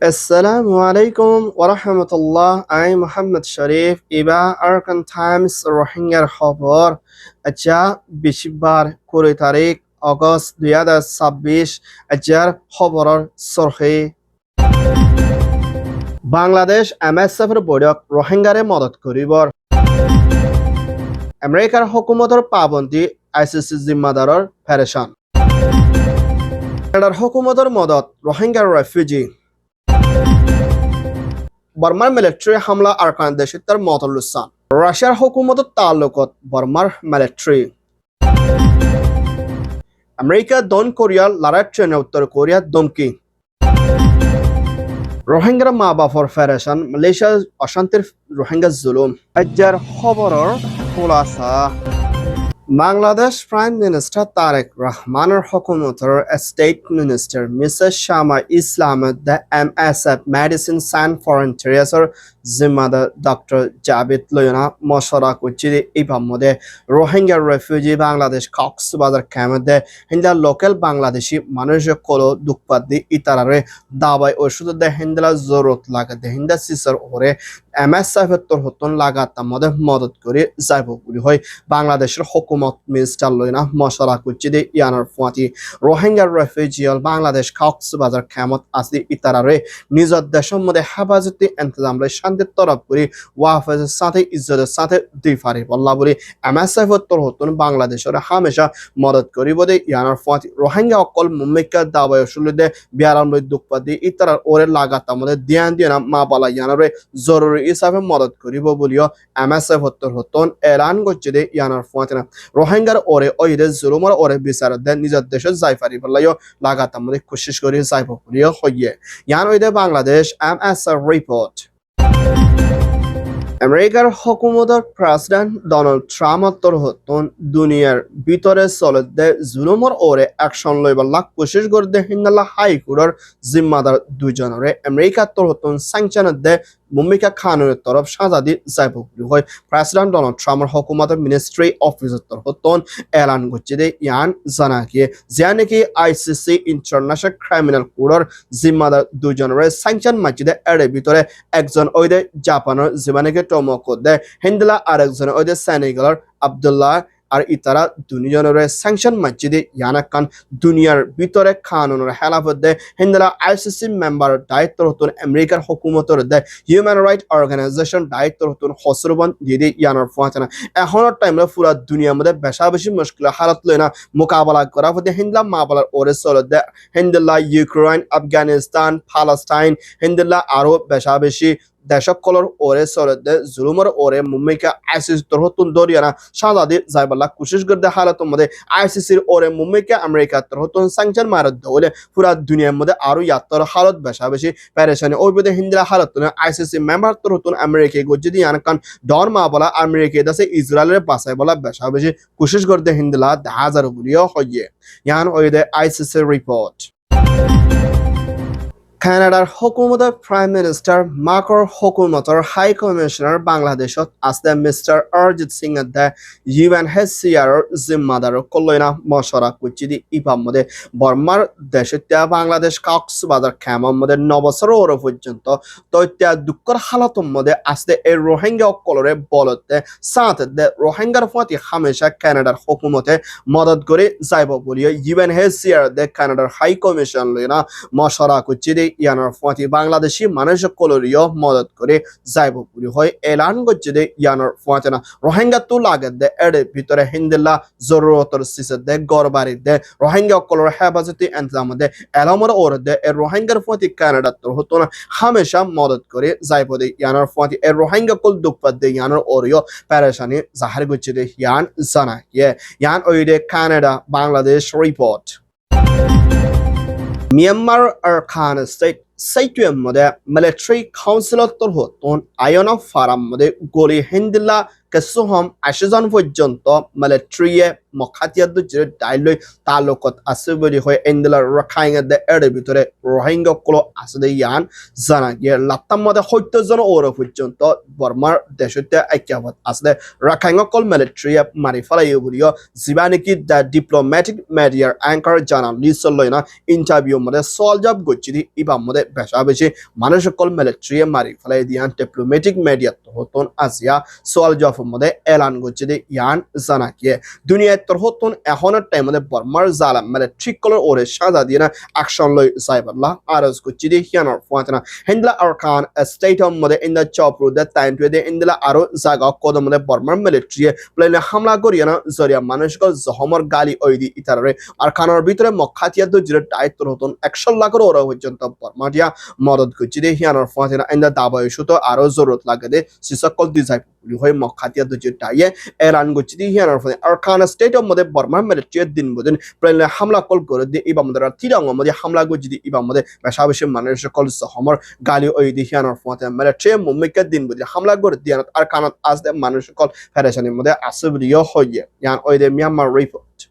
Assalamu alaikum wa rahmatullah. I'm Muhammad Sharif. Iba Arkan Times Rohingya Khobor. Acha Bishbar Kuri Tarik August 2026 Ajar Khoboror Sorhi Bangladesh MSF বৈঠক রোহিঙ্গারে মদত করিবর আমেরিকার হুকুমতৰ পাবন্দী ICC জিম্মাদাৰৰ ফেরেশান কানাডাৰ হুকুমতৰ মদত রোহিঙ্গার refugee বর্মার military হামলা আরকান দেশিতার মতলুসান রাশিয়ার হুকুমতৰ তাল্লুকত বর্মার military America দক্ষিণ কোরিয়ার লড়াই ট্রেনে উত্তর কোরিয়ার ধমকি রোহিঙ্গার মা বাপর ফেরেশান মালয়েশিয়ার অশান্তির রোহিঙ্গা জুলুম আজ্জার খবরের খোলাসা বাংলাদেশ প্রাইম মিনিস্টার তারেক রহমানের হুকুমতের state minister Mrs Shama Islam the MSF Medecins Sans ফ্রন্টিয়ার্সের জিম্মাদার ডক্টর জাবিদ লয়না মশরা করছি এই মধ্যে রোহিঙ্গা রেফিউজি বাংলাদেশ কক্সবাজার ক্যাম্পে হিন্দা লোকাল বাংলাদেশি মানুষ কলো দুঃপাদি ইতারারে দাবাই ওষুধ দে হিন্দা জরুরত লাগাতে হিন্দা সিসার ওরে MSF তোর হতন লাগাতার মধ্যে মদত করে যাইব বলি হয় বাংলাদেশের হুকুমত মিনিস্টার লয়না মশরা করছি ইয়ানার ফুয়াতি রোহিঙ্গা রেফিউজিয়াল বাংলাদেশ কক্সবাজার ক্যাম্পত আসি ইতারারে নিজের দেশের মধ্যে হেফাজতি ইন্তজাম শান্তির তরফ করে ওয়াফেজের সাথে ইজ্জতের সাথে দুই ফারি বল্লা বলে MSF তোর হতন বাংলাদেশের হামেশা মদত করিব দে ইয়ানার ফুয়াতি রোহিঙ্গা অকল মুম্মিকা দাবায় শুলে দে বিয়ারাম লই দুঃপাদি ইতারার ওরে লাগাতার মধ্যে দিয়ান দিয়ানা মা বালা ইয়ানারে জরুরি হিসাবে মদত করিব বলিও MSF তোর হতন এলান করছে দে ইয়ানার ফুয়াতি না রোহিঙ্গার ওরে ওইদে জুলুমর ওরে বিচার দে নিজের দেশে যাই ফারি বললাইও লাগাতার মধ্যে কোশিশ করি যাইব বলিও হইয়ে ইয়ান ওইদে বাংলাদেশ MSF রিপোর্ট আমেরিকার হুকুমতের প্রেসিডেন্ট ডোনাল্ড ট্রাম্পর হতন দুনিয়ার ভিতরে চলতে জুলুমর ওরে অ্যাকশন লইবার লাখ কোশিশ করতে হিন্দালা হাইকোর্টের জিম্মাদার দুজনরে আমেরিকার তোর হতন স্যাংশন দে ভূমিকা খানের তরফ সাজা দি যাইব বলি হয় প্রেসিডেন্ট ডোনাল্ড ট্রাম্পের হুকুমতের মিনিস্ট্রি অফিসের তরফ হতন এলান করছে দে ইয়ান জানাকিয়ে যে নাকি ICC ইন্টারন্যাশনাল ক্রিমিনাল কোর্টের জিম্মাদার দুজনরে স্যাংশন মাঝিদে এর ভিতরে একজন ওইদে জাপানের জীবনকে টমক দে হিন্দলা আরেকজন ওইদে সেনেগালের আব্দুল্লাহ আর ইতারা দুজনের স্যাংশন মসজিদে ইয়ানাকান দুনিয়ার ভিতরে কানুনের হেলাফত দে হিন্দলা ICC মেম্বার দায়িত্ব হতুন আমেরিকার হুকুমতের দে হিউম্যান রাইট অর্গানাইজেশন দায়িত্ব হতুন হসরবন দিদি ইয়ানার ফাঁচানা এখনের টাইমে পুরা দুনিয়ার মধ্যে বেশা বেশি মুশকিল হালাত লয় না মোকাবেলা করা হতে হিন্দলা মাবালার ওরে চলে দে হিন্দলা ইউক্রেন আফগানিস্তান ফালাস্তাইন হিন্দলা আরো বেশা বেশি দেশকলর ওরে চলতে জুলুমর ওরে মুম্মিকা ICC তোর হতুন দরিয়ানা সাদাদি যাইবাল্লা কোশিশ করতে হালাতের মধ্যে ICCর ওরে মুম্মিকা আমেরিকা তোর হতুন স্যাংশন মারত দৌলে পুরা দুনিয়ার মধ্যে আরো ইয়াত্তর হালত বেশা বেশি প্যারেশানি ওই বিধে হিন্দিরা হালত ICC মেম্বার তোর হতুন আমেরিকা গজ্জিদি ইয়ানকান ডর মা বলা আমেরিকা দাসে ইসরায়েলের বাসায় বলা বেশা বেশি কোশিশ করতে হিন্দিলা 10,000 বুলিও হইয়ে ইয়ান ওই দে ICC রিপোর্ট কানাডার হুকুমতের প্রাইম মিনিস্টার মার্কৰ হুকুমতের হাই কমিশনার বাংলাদেশত আছে মিস্টার অরিজিৎ সিং দে UNHCR জিম্মাদার কল্যাণা মশরা কুচিদি ইপাম মধ্যে বর্মার দেশত্যা বাংলাদেশ কক্সবাজার ক্যাম্পের মধ্যে 9 বছর ওর পর্যন্ত তত্যা দুঃখর হালতর মধ্যে আছে এই রোহিঙ্গা অকলরে বলতে সাথে দে রোহিঙ্গার প্রতি হামেশা কানাডার হুকুমতে মদত করে যাইব বলিয়ে UNHCR দে কানাডার হাই কমিশন লইনা মশরা কুচিদি ইয়ানার ফাঁতি বাংলাদেশি মানুষ কলরিও মদত করে যাইব বলি হয় এলান করছে দে ইয়ানার ফাঁতি না রোহিঙ্গা তো লাগে দে এর ভিতরে হিন্দিল্লা জরুরতর সিসে দে গড়বাড়ি দে রোহিঙ্গা কলর হেফাজতি ইন্তজাম দে এলামর ওর দে এর রোহিঙ্গার ফাঁতি কানাডা তোর হতো না হামেশা মদত করে যাইব দে ইয়ানার ফাঁতি এর রোহিঙ্গা কল দুঃপাত দে ইয়ানার ওরিও প্যারেশানি জাহার করছে দে ইয়ান জানা ইয়ান ওই দে Canada Bangladesh report Myanmar Arakan state সাইটুয়ের মধ্যে মিলিটারি কাউন্সিলর তোর হতন আয়না ফারাম মধ্যে গলি হিন্দিল্লা কেছুহম 80 জন পৰ্যন্ত মিলিটাৰীয়ে মখাতিয়াৰ দুজৰে দাইলৈ তালুকত আছে বুলি হয় ইন্দিলা ৰাখাইঙে এৰ ভিতৰে রোহিঙ্গাসকল আছে ইয়ান জানা গিয়ে লাত্তামতে 70 জন ওরে পর্যন্ত বর্মার দেশতে ঐক্যবদ্ধ আছে রাখাইঙসকল মিলিটাৰীয়ে মাৰি ফেলাইও বুলিও যিবা নেকি দ্য ডিপ্লোমেটিক মিডিয়াৰ এংকাৰ জাৰ্নালিষ্ট লৈ না ইণ্টাৰভিউ মতে সল জব গচ্ছি দি ইবা মতে বেশা বেশি মানুষসকল মিলিটাৰীয়ে মাৰি ফেলাই দিয়ান ডিপ্লোমেটিক মিডিয়া হতন আজিয়া সল জব মতে এলান গচ্ছি দি ইয়ান জানা গিয়ে দুনিয়াত হতন এখনৰ টাইমতে বর্মাৰ জালা মিলিটাৰীসকলৰ ওরে সাজা দিয়ে না অ্যাকশন লৈ যাইবল্লা আরজ গচ্ছি দি হিয়ানৰ ফাতনা হিন্দলা আরকান স্টেট মতে ইন দ্য চপরু দ্য টাইমটোৱে দে ইন্দলা আৰু জাগা কদম মতে বর্মাৰ মিলিটাৰীয়ে প্লেনে হামলা করিয়া না জরিয়া মানুষকে জহমর গালি ওইদি ইতারে আরকানের ভিতরে মখাতিয়া দুজরে দায়িত্ব হতন 100 লাখের ওরা পর্যন্ত বর্মা দিয়া মদত করছি দে হিয়ানোর ফাতিনা ইন্দা দাবা ইস্যুতো আরো জরুরত লাগে দে সিসকল দি যাই পুলি হয়ে মখাতিয়া দুজরে দাইয়ে এলান করছি দে হিয়ানোর ফাতিনা আরকান স্টেটের মধ্যে বর্মার মিলিটারির দিন বুদিন প্লেনে হামলা কল করে দিয়ে ইবা মধ্যে তিরাঙ্গ মধ্যে হামলা করছি দি ইবা মধ্যে বেশা বেশি মানুষ সকল জহমর গালি ওইদি হিয়ানোর ফাতিনা মিলিটারি মুম্মিকের দিন বুদিন হামলা করে দিয়ে আরকানত আজ দে মানুষ সকল ফেডারেশনের মধ্যে আছে বলিও হয়ে yan oide Myanmar report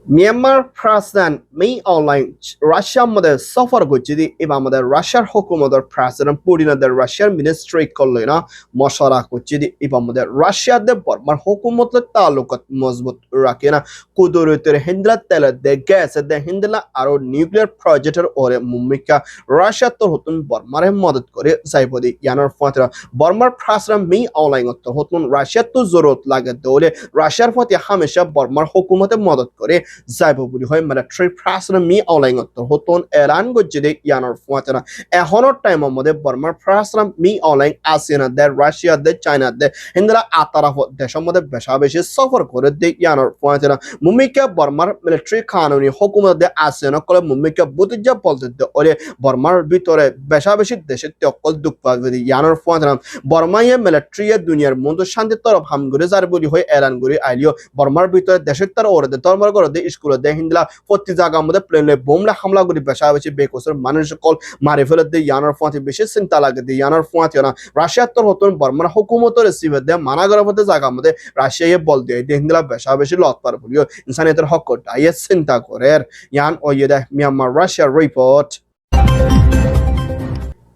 Myanmar President Min Aung Russia mother suffer gojidi iba mother Russia hukumator President Putin the Russian ministry kollina moshara gojidi iba mother Russia de Burma hukumat talukat mazbut rakena kudureter hindla tele de gas de hindla aro nuclear project ore mumika Russia to hotun Burma re madad kore saibodi yanar fatra Burma President Min Aung to hotun Russia to zorot lage dole Russia fati hamesha Burma hukumat madad kore যাইব বুলি হয় military president me আউলাইঙত হতন এলান গজ্জে ইয়ানৰ ফুৱাতেনা এখনৰ টাইমৰ মধ্যে বৰ্মাৰ president me আউলাইং Asiana দে ৰাছিয়া দে চাইনা দে হিন্দলা আতারাফ দেশৰ মধ্যে বেশা বেশি সফর করে দে ইয়ানৰ ফুৱাতেনা মুম্মিকা বৰ্মাৰ মিলিটাৰী কানুনি হুকুমত দে আসিয়ানা কলে মুম্মিকা বুতিজা বলতে দে ওরে বর্মার ভিতরে বেশা বেশি দেশে তকল দুঃখ পাবে ইয়ানৰ ফুৱাতেনা বর্মায়ে মিলিটাৰী দুনিয়ার মধ্যে শান্তি তরফ হাম করে যার বলি হয় এলান করে আইলিও বর্মার ভিতরে দেশের তার ওরে দে ধর্মর করে দে স্কুলে দে হিন্দলা প্রতি জায়গার মধ্যে প্লেনে বোমলা হামলা করে বেশা বেশি বেকসর মানুষ সকল মারি ফেলে দে ইয়ানোর ফুয়াতে বেশি চিন্তা লাগে দে ইয়ানোর ফুয়াতে না রাশিয়ার তোর হতন বর্মার হুকুমতের রিসিভ দে মানা করার মধ্যে জায়গার মধ্যে রাশিয়া বল দিয়ে দে হিন্দলা বেশা বেশি লত পার বলিও ইনসানিয়তের হক দায়ে চিন্তা করে ইয়ান ওয়ে দে Myanmar Russia report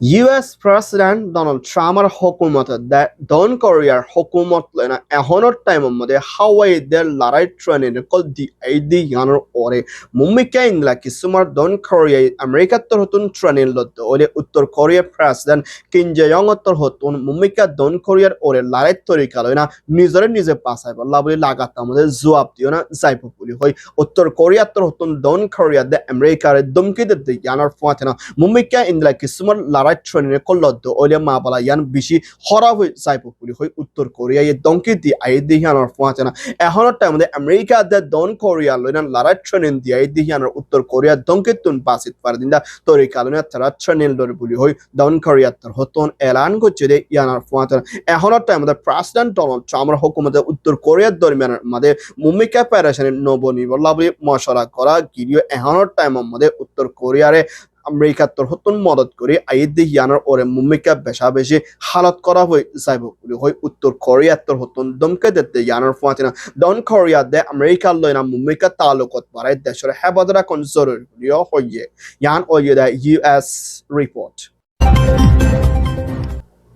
US President Donald Trumpৰ হুকুমত দে দন কোৰিয়াৰ হুকুমত লৈনা এখনৰ টাইমৰ মধ্যে হাৱাই দে লৰাই ট্ৰেইন কল দি আইডি ইয়ানৰ ওৰে মুম্মিকা ইংলা কিছুমাৰ দন কোৰিয়াই আমেৰিকাত হতুন ট্ৰেইন লদ ওলে উত্তৰ কোৰিয়াৰ প্ৰেছিডেণ্ট কিম জে ইঙৰ হতুন মুম্মিকা দন কোৰিয়াৰ ওৰে লৰাই তৰিকা লৈনা নিজৰে নিজে পাছাই বলা বুলি লাগাত মধ্যে জবাব দিও না যাইব বুলি হয় উত্তৰ কোৰিয়াত হতুন দন কোৰিয়া দে আমেৰিকাৰ দমকি দে ইয়ানৰ ফাতেনা মুম্মিকা ইংলা কিছুমাৰ ট্রেনে কল্লদ ওলে মা বলা ইয়ান বেশি খরাব হয়ে যাইব বলি হয় উত্তর কোরিয়া দংকি দি আই দিহানোর ফাঁচেনা এখনের টাইমে আমেরিকা দে দন কোরিয়া লইনান লারাই ট্রেন দি আই দিহানোর উত্তর কোরিয়া দংকি তুন বাসিত পার দিনদা তরিকা লইনা তারা ট্রেন লর বলি হয় দন কোরিয়া তার হতন এলান করছে দে ইয়ানোর ফাঁচেনা এখনের টাইমে প্রেসিডেন্ট ডোনাল্ড ট্রাম্পের হুকুমতে উত্তর কোরিয়ার দরমিয়ানের মধ্যে মুম্মিকা প্যারেশনের নবনির্ভর বলে মশলা করা গিরিও এখনের টাইমের মধ্যে উত্তর কোরিয়ারে আমেরিকা তোর হতুন মদত করে আইদি ইয়ানোর ওরে মুম্মিকা বেশা বেশি হালত করা হয়ে যাইব বলে হয় উত্তর কোরিয়া তোর হতুন দমকে দিতে ইয়ানোর ফাতিনা দন কোরিয়া দে আমেরিকা লইনা মুম্মিকা তালুকত বাড়াই দেশের হেফাজত রাখন জরুরি বলিও হইয়ে ইয়ান ওয়ে দে US report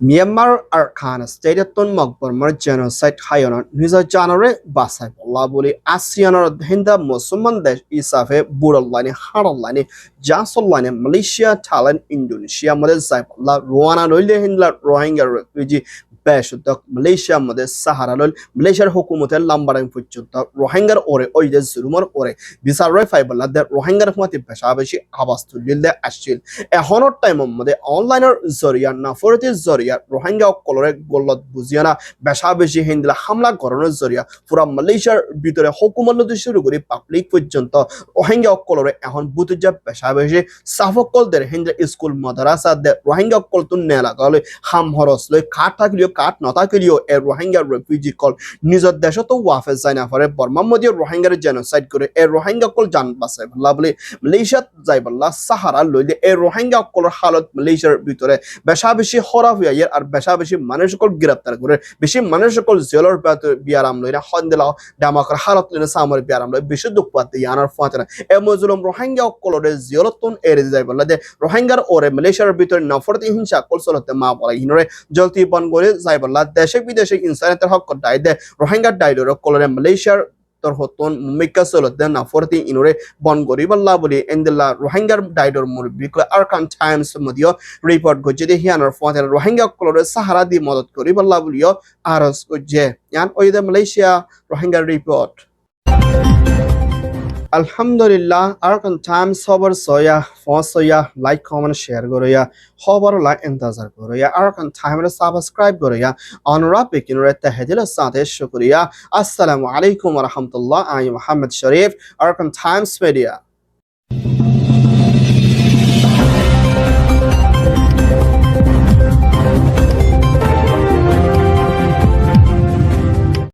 Myanmar Arkan Stateton Mokbormar Genocide Hayonan Niza Janare Basai Labuli Asianar Hinda Musulman Desh Isafe Buralani Haralani Jasolani Malaysia Thailand Indonesia Mother Zaipla Rwanda Nole Hindla Rohingya refugee বেশক মালয়েশিয়া মধ্যে সাহারাল মালয়েশিয়ার হুকুমতের লাম্বারাং পর্যন্ত রোহিঙ্গার ওরে ওইদে জুলুমর ওরে বিচারে ফাইবলা দে রোহিঙ্গার মতে বেশা বেশি আবাস তুলিল দে আসছিল এখনৰ টাইমৰ মধ্যে অনলাইনৰ জৰিয়া নাফৰতিৰ জৰিয়া রোহিঙ্গা কলরে গলত বুজিয়ানা বেশা বেশি হিন্দলা হামলা করানোর জরিয়া পুরা মালয়েশিয়ার ভিতরে হুকুমত শুরু করে পাবলিক পর্যন্ত রোহিঙ্গা কলরে এখন বুতুজা বেশা বেশি সাফকলদের হিন্দলা স্কুল মাদ্রাসা দে রোহিঙ্গা কলতুন নেলা গলে হাম হরস লই খাটা গলিও কাট নথাকিলেও এই রোহিঙ্গা রেফিউজি কল নিজের দেশে তো ওয়াফেজ যায় না পারে বর্মা মধ্যে রোহিঙ্গার জেনোসাইড করে এই রোহিঙ্গা কল জান বাঁচাই বললা বলে মালয়েশিয়াত যাই বললা সাহারা লইলে এই রোহিঙ্গা কলের হালত মালয়েশিয়ার ভিতরে বেশা বেশি খরাব হইয়া আর বেশা বেশি মানুষ সকল গ্রেপ্তার করে বেশি মানুষ সকল জেলের বিয়ারাম লইরা হন্দেলা ডামাকর হালত লইনা সামর বিয়ারাম লই বেশি দুঃখ পাতে ইয়ানার ফাতেনা এ মজলুম রোহিঙ্গা কলরে জিয়লতন এরে যাই বললা দে রোহিঙ্গার ওরে মালয়েশিয়ার ভিতরে নফরত হিংসা কল চলতে মা বলা হিনরে জলতি বন করে যাই বললা দেশে বিদেশে ইনসানিয়তের হক দাই দে রোহিঙ্গা ডাইডর কলরে মালয়েশিয়ার তোর হতন মেকা চলতে নফরতি ইনরে বন করি বললা বলি এন্দেলা রোহিঙ্গার ডাইডর মুরব্বি আরকান টাইমস মদিও রিপোর্ট গজে দে হিয়ানার ফাতেনা রোহিঙ্গা কলরে সাহারা দি মদত করি বললা বলিও আরস গজে ইয়ান ওইদে Malaysia Rohingya report Alhamdulillah, Arkan time sober soya, for soya, like, comment, share, Goria, hover, like, intazar, Goria, Arkan time subscribe, Goria, on Rapik in Red Tehedila Sate Shukriya, Assalamu alaikum wa rahmatullah, I am Muhammad Sharif, Arkan Times Media.